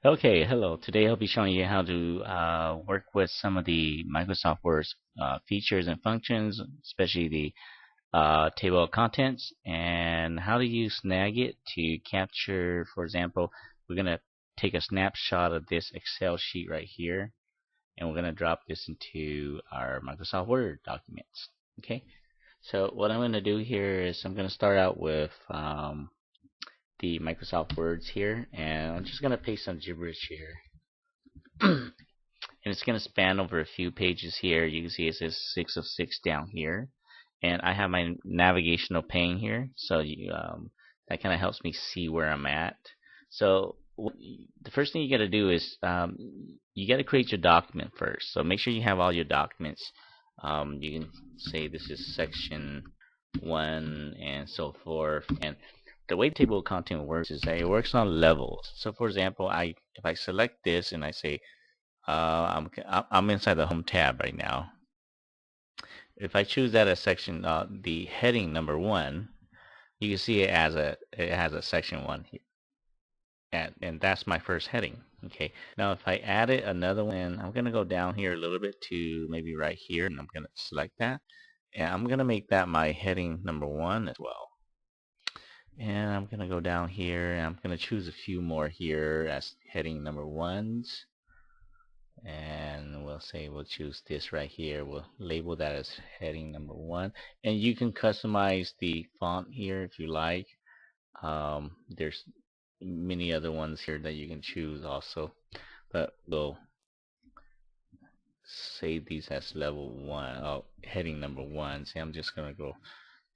Okay, hello. Today I'll be showing you how to work with some of the Microsoft Word's features and functions, especially the table of contents, and how to use Snag It to capture, for example, we're going to take a snapshot of this Excel sheet right here, and we're going to drop this into our Microsoft Word documents. Okay, so what I'm going to do here is I'm going to start out with the Microsoft Words here, and I'm just going to paste some gibberish here. And it's going to span over a few pages here. You can see it says 6 of 6 down here. And I have my navigational pane here, so that kind of helps me see where I'm at. So the first thing you got to do is you got to create your document first. So make sure you have all your documents. You can say this is section 1 and so forth. And the way table of content works is that it works on levels. So for example, if I select this and I say I'm inside the home tab right now. If I choose that as section, the heading number 1, you can see it has a section 1 here, and that's my first heading. Okay. Now if I added another one, I'm gonna go down here a little bit to maybe right here, and I'm gonna select that, and I'm gonna make that my heading number 1 as well. And I'm gonna go down here, and I'm gonna choose a few more here as heading number 1s. And we'll choose this right here. We'll label that as heading number 1, and you can customize the font here if you like. There's many other ones here that you can choose also, but we'll save these as level 1. Heading number 1. See, I'm just gonna go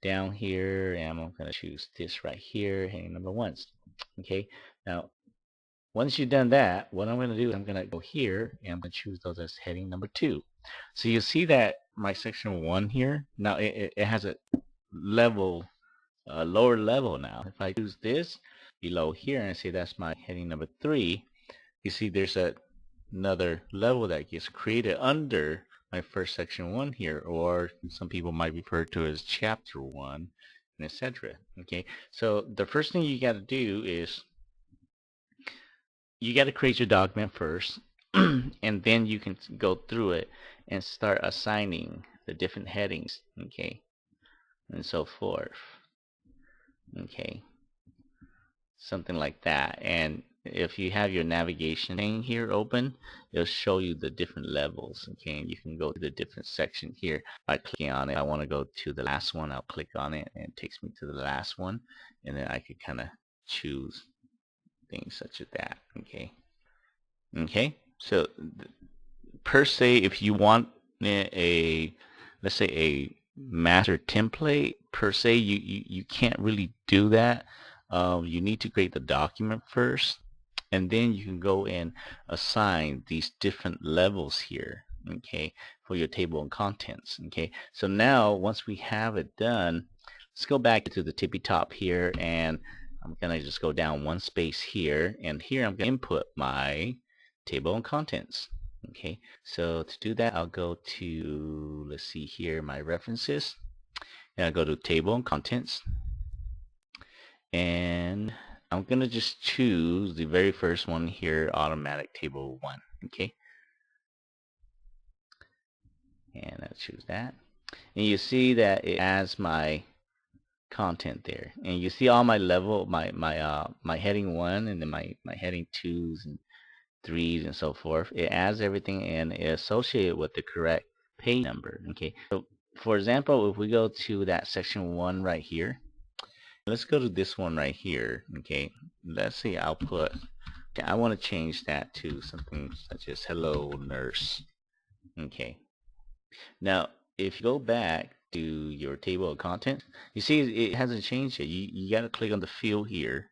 down here, and I'm gonna choose this right here, heading number 1. Okay, now once you've done that, what I'm going to do is I'm going to go here and I'm going to choose those as heading number 2. So you see that my section 1 here, now it has a lower level now. If I choose this below here and say that's my heading number 3, you see there's another level that gets created under my first section 1 here, or some people might refer to it as chapter 1, and etc. Okay, so the first thing you got to do is you got to create your document first, and then you can go through it and start assigning the different headings, okay, and so forth, okay, something like that. And if you have your navigation thing here open, it'll show you the different levels, okay, and you can go to the different section here by clicking on it. If I want to go to the last one, I'll click on it and it takes me to the last one, and then I could kind of choose things such as that, okay. Okay, so per se, if you want let's say a master template per se, you can't really do that. You need to create the document first, and then you can go and assign these different levels here, okay, for your table of contents. Okay, so now once we have it done, let's go back to the tippy top here, and I'm gonna just go down one space here, and here I'm gonna input my table of contents. Okay, so to do that, I'll go to, let's see here, my references, and I'll go to table of contents, and I'm gonna just choose the very first one here, automatic table 1. Okay, and I'll choose that, and you see that it adds my content there, and you see all my level, my heading 1, and then my heading 2s and 3s and so forth. It adds everything and it associated with the correct page number. Okay, so for example, if we go to that section 1 right here, let's go to this one right here. Okay, let's see, I'll put, I want to change that to something such as hello nurse. Okay, now if you go back to your table of contents, you see it hasn't changed yet. You got to click on the field here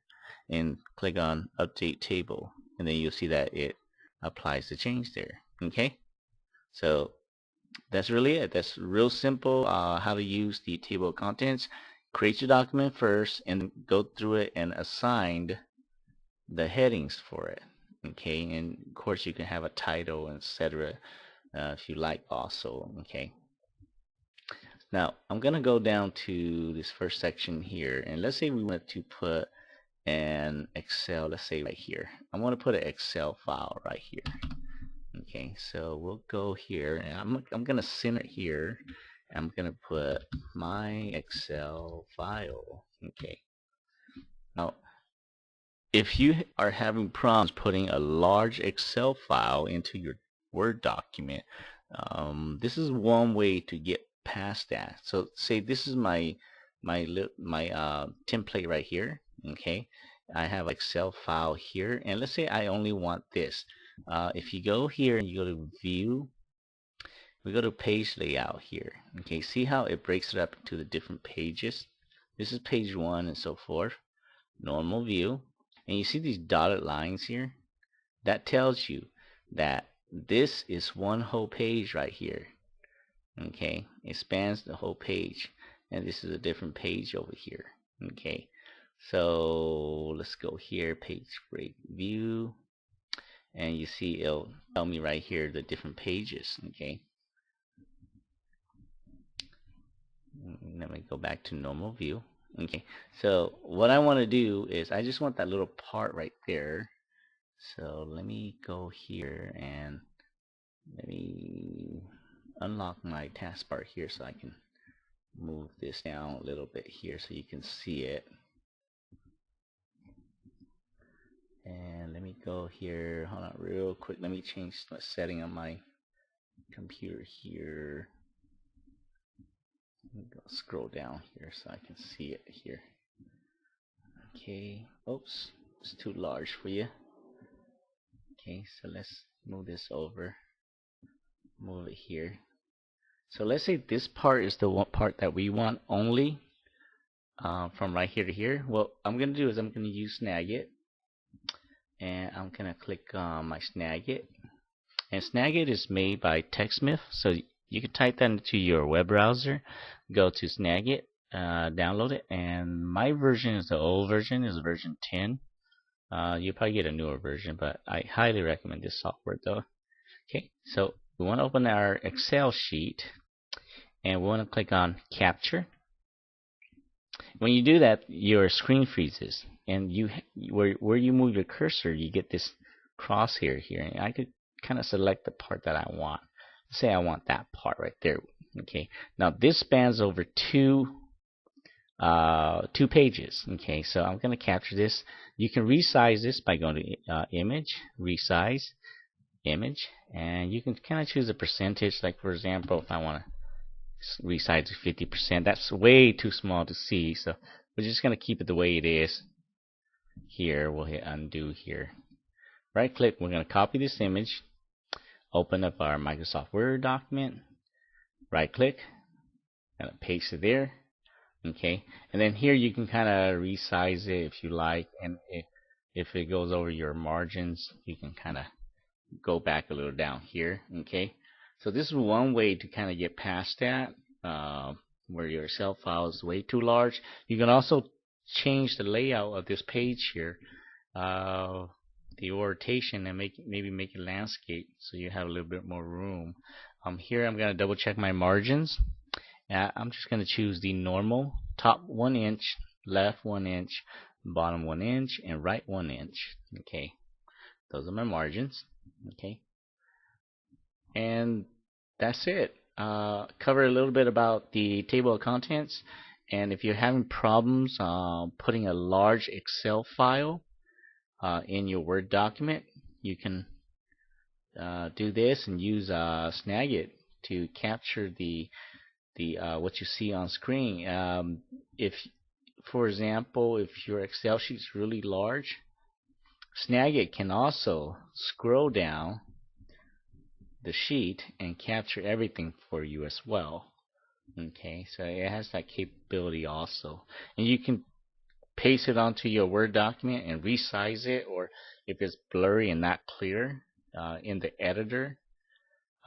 and click on update table, and then you'll see that it applies the change there. Okay, so that's really it. That's real simple, how to use the table of contents. Create your document first and go through it and assign the headings for it. Okay, and of course you can have a title, etc. If you like also. Okay, now I'm gonna go down to this first section here, and let's say we want to put and Excel, let's say right here. I want to put an Excel file right here. Okay, so we'll go here, and I'm gonna center it here. I'm gonna put my Excel file. Okay. Now, if you are having problems putting a large Excel file into your Word document, this is one way to get past that. So say this is my template right here. Okay, I have an Excel file here, and let's say I only want this. If you go here and you go to View, we go to Page Layout here. Okay, see how it breaks it up into the different pages. This is page 1 and so forth. Normal view. And you see these dotted lines here? That tells you that this is one whole page right here. Okay, it spans the whole page, and this is a different page over here. Okay, so let's go here, page break view, and you see it'll tell me right here the different pages. Okay, let me go back to normal view. Okay, so what I want to do is I just want that little part right there. So let me go here and let me unlock my taskbar here so I can move this down a little bit here so you can see it. And let me go here, hold on real quick, let me change the setting on my computer here. Let me go scroll down here so I can see it here. Okay, oops, it's too large for you. Okay, so let's move this over, move it here. So let's say this part is the one part that we want only from right here to here. What I'm going to do is I'm going to use Snag It, and I'm going to click on my Snag It. And Snag It is made by TechSmith, so you can type that into your web browser, go to Snag It, download it, and my version is the old version, is version 10. You'll probably get a newer version, but I highly recommend this software though. Okay, so we want to open our Excel sheet, and we want to click on Capture. When you do that, your screen freezes, and where you move your cursor, you get this crosshair here, and I could kind of select the part that I want. Say I want that part right there. Okay, now this spans over two pages. Okay, so I'm going to capture this. You can resize this by going to Image, Resize, Image, and you can kind of choose a percentage. Like for example, if I want to resize to 50%, that's way too small to see, so we're just going to keep it the way it is. Here we'll hit undo here, right click, we're going to copy this image, open up our Microsoft Word document, right click, and paste it there. Okay, and then here you can kind of resize it if you like, and if it goes over your margins, you can kind of go back a little down here. Okay, so this is one way to kind of get past that, where your Excel file is way too large. You can also change the layout of this page here, the orientation, and maybe make it landscape so you have a little bit more room. Here I'm going to double check my margins. I'm just going to choose the normal, top 1 inch, left 1 inch, bottom 1 inch, and right 1 inch. Okay, those are my margins. Okay, and that's it. Cover a little bit about the table of contents, and if you're having problems putting a large Excel file in your Word document, you can do this and use Snag It to capture the what you see on screen. If, for example, if your Excel sheet is really large, Snag It can also scroll down the sheet and capture everything for you as well. Okay, so it has that capability also, and you can paste it onto your Word document and resize it, or if it's blurry and not clear in the editor,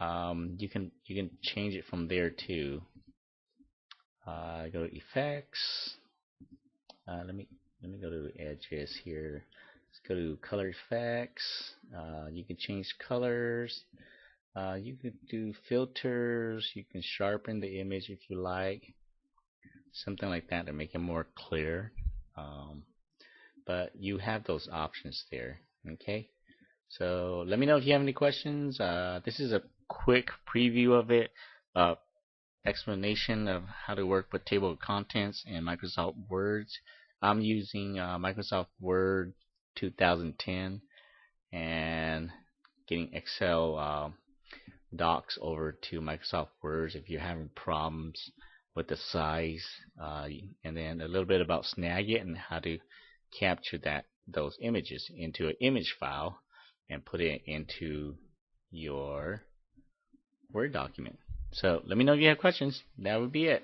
you can change it from there too. Go to Effects. Let me go to Edges here. Let's go to Color Effects. You can change colors. You could do filters. You can sharpen the image if you like, something like that to make it more clear. but you have those options there. Okay, so let me know if you have any questions. This is a quick preview of it, explanation of how to work with table of contents in Microsoft Words. I'm using Microsoft Word 2010 and getting Excel docs over to Microsoft Words if you're having problems with the size, and then a little bit about Snag It and how to capture those images into an image file and put it into your Word document. So let me know if you have questions. That would be it.